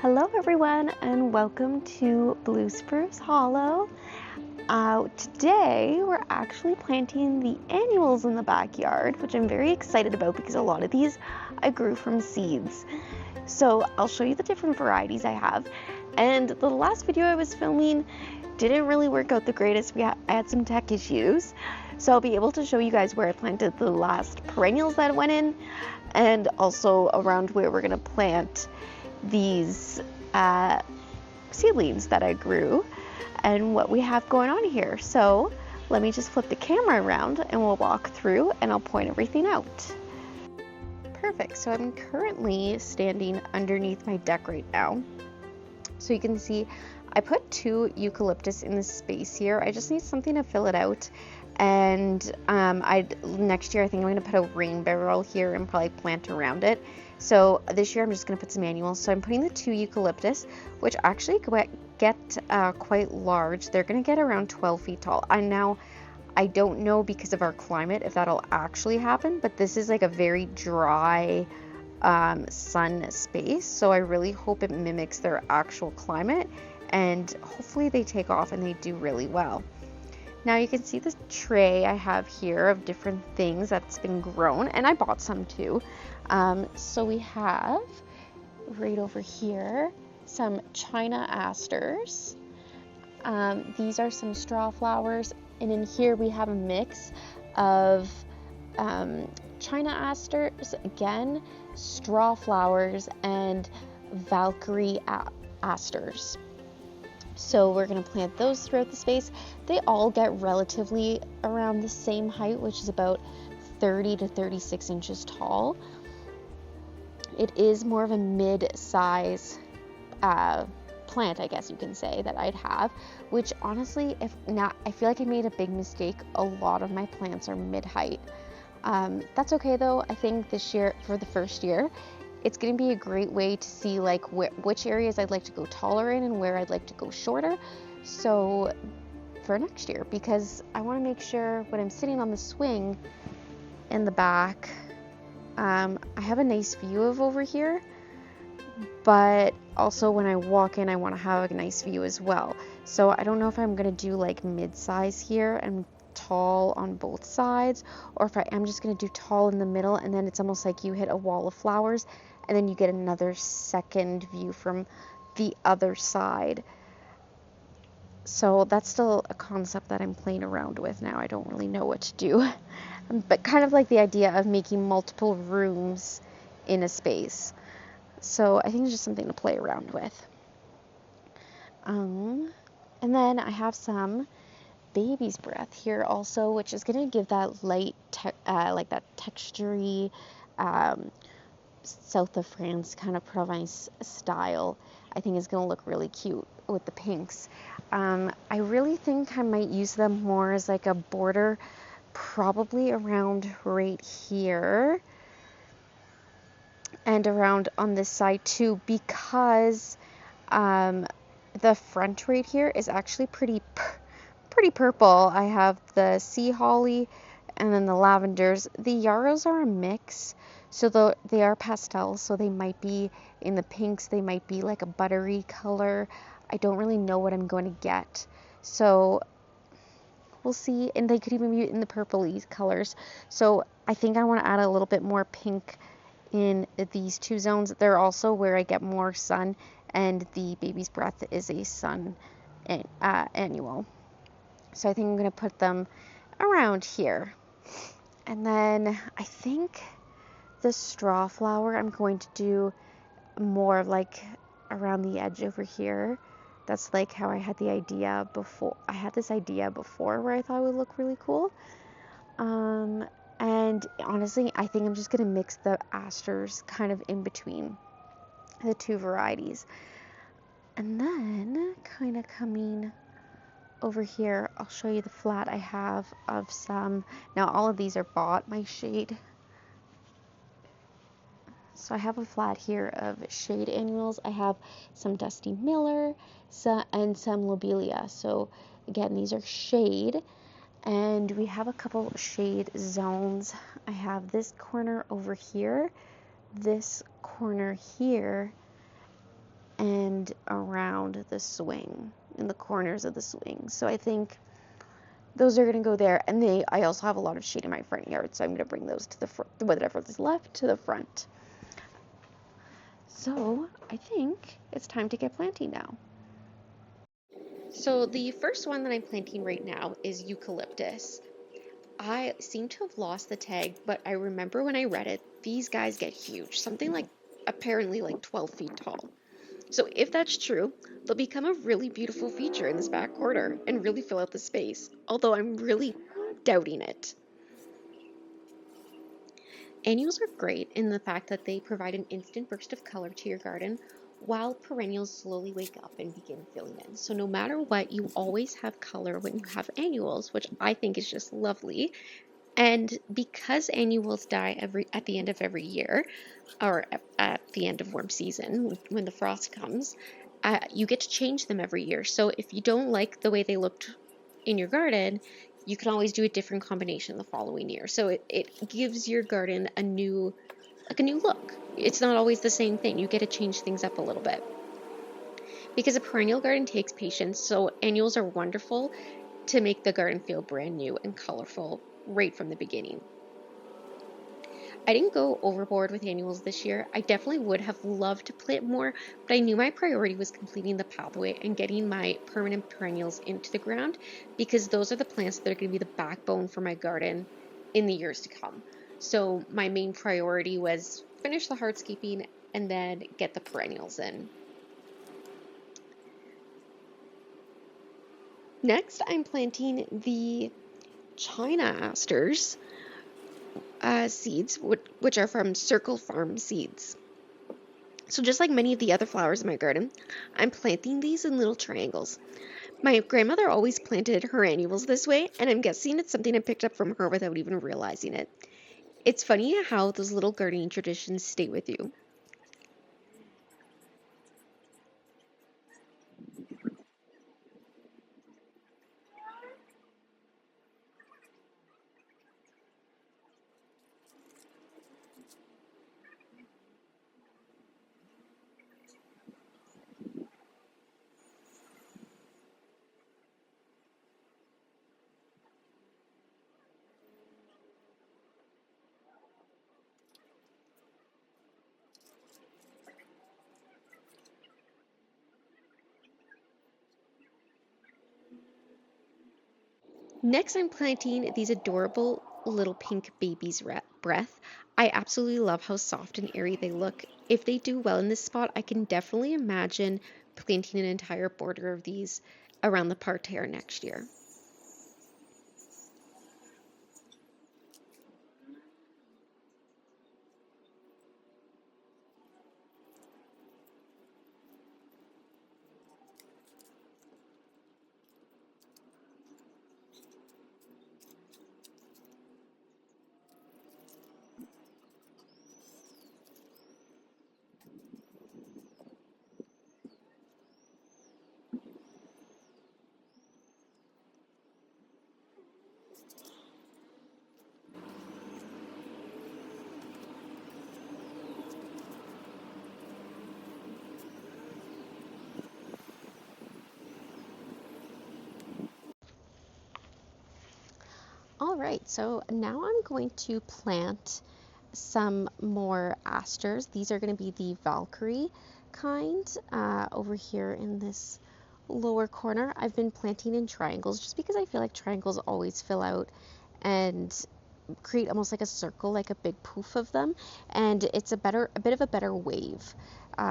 Hello everyone and welcome to Blue Spruce Hollow. Today we're actually planting the annuals in the backyard, which I'm very excited about because a lot of these I grew from seeds. So I'll show you the different varieties I have. And the last video I was filming didn't really work out the greatest. I had some tech issues. So I'll be able to show you guys where I planted the last perennials that went in and also around where we're gonna plant these seedlings that I grew and what we have going on here. So let me just flip the camera around and we'll walk through and I'll point everything out. Perfect, so I'm currently standing underneath my deck right now. So you can see I put 2 eucalyptus in this space here. I just need something to fill it out. And next year I think I'm gonna put a rain barrel here and probably plant around it. So this year I'm just gonna put some annuals. So I'm putting the 2 eucalyptus, which actually get quite large. They're gonna get around 12 feet tall. I don't know because of our climate if that'll actually happen, but this is like a very dry sun space. So I really hope it mimics their actual climate and hopefully they take off and they do really well. Now you can see this tray I have here of different things that's been grown, and I bought some too. So we have right over here some China asters. These are some strawflowers, and in here we have a mix of China asters, again, strawflowers, and Valkyrie asters. So we're going to plant those throughout the space. They all get relatively around the same height, which is about 30 to 36 inches tall. It is more of a mid-size plant, I guess you can say, that I'd have, which honestly, if not, I feel like I made a big mistake. A lot of my plants are mid-height. That's okay though. I think this year, for the first year, it's going to be a great way to see like which areas I'd like to go taller in and where I'd like to go shorter. So for next year, because I want to make sure when I'm sitting on the swing in the back, I have a nice view of over here, but also when I walk in, I want to have a nice view as well. So I don't know if I'm going to do like mid-size here and tall on both sides, or if I am just going to do tall in the middle, and then it's almost like you hit a wall of flowers and then you get another second view from the other side. So that's still a concept that I'm playing around with now. I don't really know what to do, but kind of like the idea of making multiple rooms in a space. So I think it's just something to play around with. And then I have some baby's breath here also, which is going to give that light, like that textury, south of France kind of Provence style. I think is going to look really cute with the pinks. I really think I might use them more as like a border, probably around right here and around on this side too, because the front right here is actually pretty purple. I have the sea holly and then the lavenders. The yarrows are a mix, so they are pastels, so they might be in the pinks, they might be like a buttery color. I don't really know what I'm going to get, so we'll see. And they could even be in the purpley colors. So I think I want to add a little bit more pink in these 2 zones. They're also where I get more sun, and the baby's breath is a sun annual. So I think I'm going to put them around here. And then I think the straw flower I'm going to do more like around the edge over here. That's like how I had the idea before. I had this idea before where I thought it would look really cool. And honestly, I think I'm just going to mix the asters kind of in between the 2 varieties. And then kind of coming over here, I'll show you the flat I have of some. Now all of these are bought, my shade. So I have a flat here of shade annuals. I have some Dusty Miller and some Lobelia. So again, these are shade. And we have a couple shade zones. I have this corner over here, this corner here, and around the swing, in the corners of the swing. So I think those are going to go there. And I also have a lot of shade in my front yard, so I'm going to bring those to the front, whatever is left, to the front. So I think it's time to get planting now. So the first one that I'm planting right now is eucalyptus. I seem to have lost the tag, but I remember when I read it, these guys get huge, something like apparently like 12 feet tall. So if that's true, they'll become a really beautiful feature in this back corner and really fill out the space, although I'm really doubting it. Annuals are great in the fact that they provide an instant burst of color to your garden, while perennials slowly wake up and begin filling in. So no matter what, you always have color when you have annuals, which I think is just lovely. And because annuals die at the end of every year, or at the end of warm season, when the frost comes, you get to change them every year. So if you don't like the way they looked in your garden, you can always do a different combination the following year. So it gives your garden a new look. It's not always the same thing. You get to change things up a little bit. Because a perennial garden takes patience, so annuals are wonderful to make the garden feel brand new and colorful right from the beginning. I didn't go overboard with annuals this year. I definitely would have loved to plant more, but I knew my priority was completing the pathway and getting my permanent perennials into the ground, because those are the plants that are going to be the backbone for my garden in the years to come. So my main priority was finish the hardscaping and then get the perennials in. Next, I'm planting the China asters seeds, which are from Circle Farm Seeds. So just like many of the other flowers in my garden, I'm planting these in little triangles. My grandmother always planted her annuals this way, and I'm guessing it's something I picked up from her without even realizing it. It's funny how those little gardening traditions stay with you. Next, I'm planting these adorable little pink babies' breath. I absolutely love how soft and airy they look. If they do well in this spot, I can definitely imagine planting an entire border of these around the parterre next year. All right, so now I'm going to plant some more asters. These are going to be the Valkyrie kind over here in this lower corner. I've been planting in triangles just because I feel like triangles always fill out and create almost like a circle, like a big poof of them, and it's a bit of a better wave.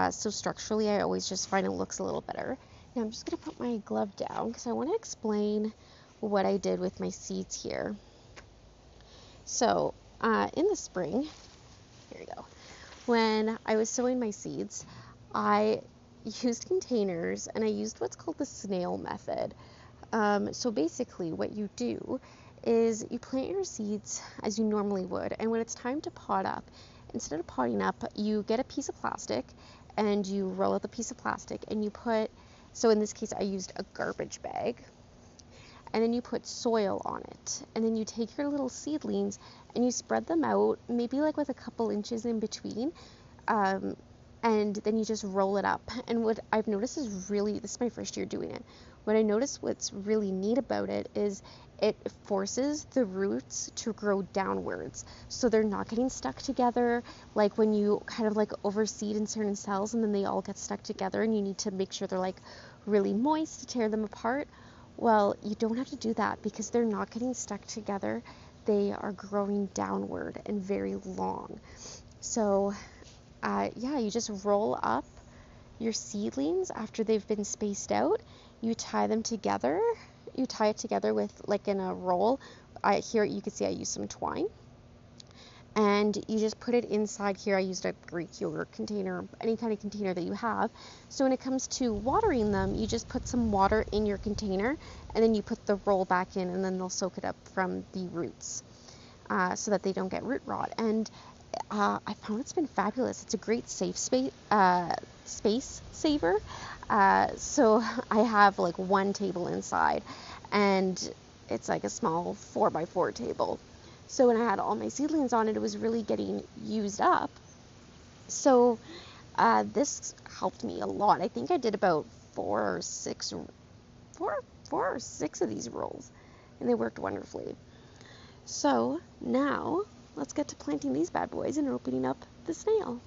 So structurally, I always just find it looks a little better. Now I'm just going to put my glove down because I want to explain what I did with my seeds here. So in the spring, here we go, when I was sowing my seeds, I used containers and I used what's called the snail method. So basically what you do is you plant your seeds as you normally would, and when it's time to pot up, instead of potting up, you get a piece of plastic and you roll out the piece of plastic and you put, so in this case I used a garbage bag, and then you put soil on it, and then you take your little seedlings and you spread them out, maybe like with a couple inches in between, and then you just roll it up. And what I've noticed is really, this is my first year doing it, what I noticed what's really neat about it is it forces the roots to grow downwards, so they're not getting stuck together like when you kind of like overseed in certain cells and then they all get stuck together and you need to make sure they're like really moist to tear them apart. Well, you don't have to do that because they're not getting stuck together. They are growing downward and very long. So yeah, you just roll up your seedlings after they've been spaced out. You tie them together. You tie it together with like in a roll. Here you can see I use some twine. And you just put it inside here. I used a Greek yogurt container, any kind of container that you have. So when it comes to watering them, you just put some water in your container and then you put the roll back in and then they'll soak it up from the roots so that they don't get root rot. And I found it's been fabulous. It's a great space saver. So I have like one table inside and it's like a small 4x4 table. So when I had all my seedlings on it, it was really getting used up. So this helped me a lot. I think I did about four or six of these rolls, and they worked wonderfully. So now let's get to planting these bad boys and opening up the snail.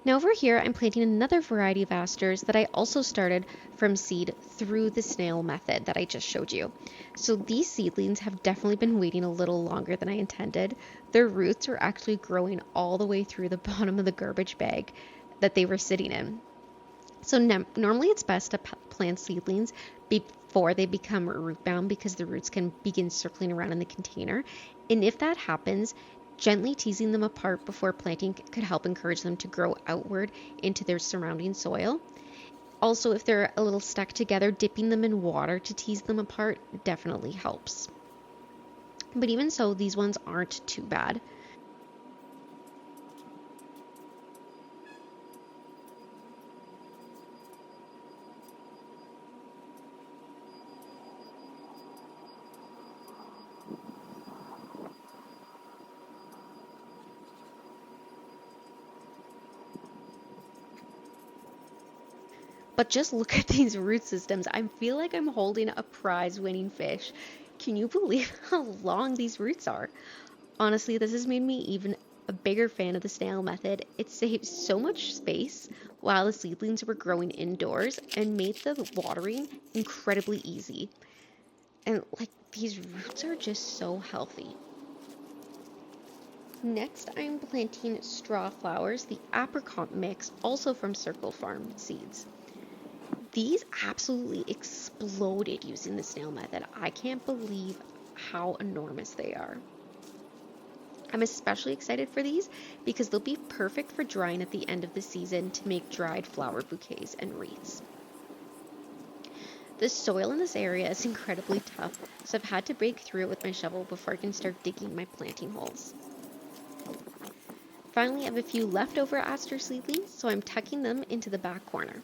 Now over here, I'm planting another variety of asters that I also started from seed through the snail method that I just showed you. So these seedlings have definitely been waiting a little longer than I intended. Their roots are actually growing all the way through the bottom of the garbage bag that they were sitting in. So normally it's best to plant seedlings before they become root bound because the roots can begin circling around in the container. And if that happens, gently teasing them apart before planting could help encourage them to grow outward into their surrounding soil. Also, if they're a little stuck together, dipping them in water to tease them apart definitely helps. But even so, these ones aren't too bad. But just look at these root systems. I feel like I'm holding a prize-winning fish. Can you believe how long these roots are? Honestly, this has made me even a bigger fan of the snail method. It saved so much space while the seedlings were growing indoors and made the watering incredibly easy. And like these roots are just so healthy. Next, I'm planting strawflowers, the apricot mix, also from Circle Farm Seeds. These absolutely exploded using the snail method. I can't believe how enormous they are. I'm especially excited for these because they'll be perfect for drying at the end of the season to make dried flower bouquets and wreaths. The soil in this area is incredibly tough, so I've had to break through it with my shovel before I can start digging my planting holes. Finally, I have a few leftover aster seedlings, so I'm tucking them into the back corner.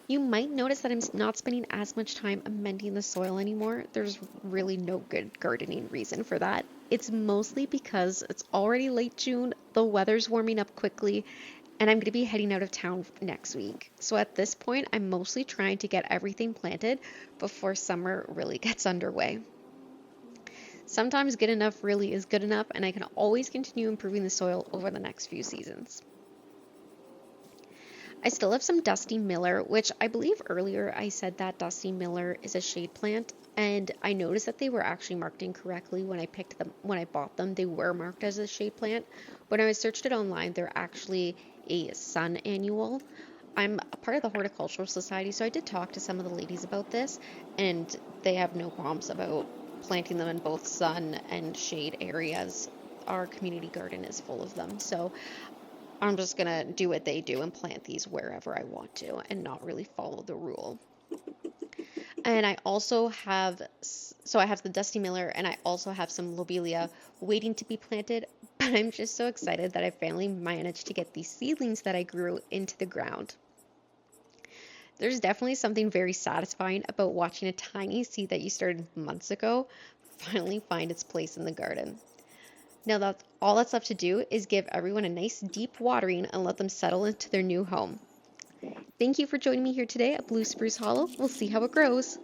You might notice that I'm not spending as much time amending the soil anymore. There's really no good gardening reason for that. It's mostly because it's already late June, the weather's warming up quickly, and I'm going to be heading out of town next week. So at this point, I'm mostly trying to get everything planted before summer really gets underway. Sometimes good enough really is good enough, and I can always continue improving the soil over the next few seasons. I still have some Dusty Miller, which I believe earlier I said that Dusty Miller is a shade plant, and I noticed that they were actually marked incorrectly when I bought them. They were marked as a shade plant. When I searched it online, they're actually a sun annual. I'm a part of the Horticultural Society, so I did talk to some of the ladies about this, and they have no qualms about planting them in both sun and shade areas. Our community garden is full of them, so I'm just gonna do what they do and plant these wherever I want to and not really follow the rule. And I also have, I have the Dusty Miller and I also have some lobelia waiting to be planted, but I'm just so excited that I finally managed to get these seedlings that I grew into the ground. There's definitely something very satisfying about watching a tiny seed that you started months ago finally find its place in the garden. Now that's all that's left to do is give everyone a nice deep watering and let them settle into their new home. Thank you for joining me here today at Blue Spruce Hollow. We'll see how it grows.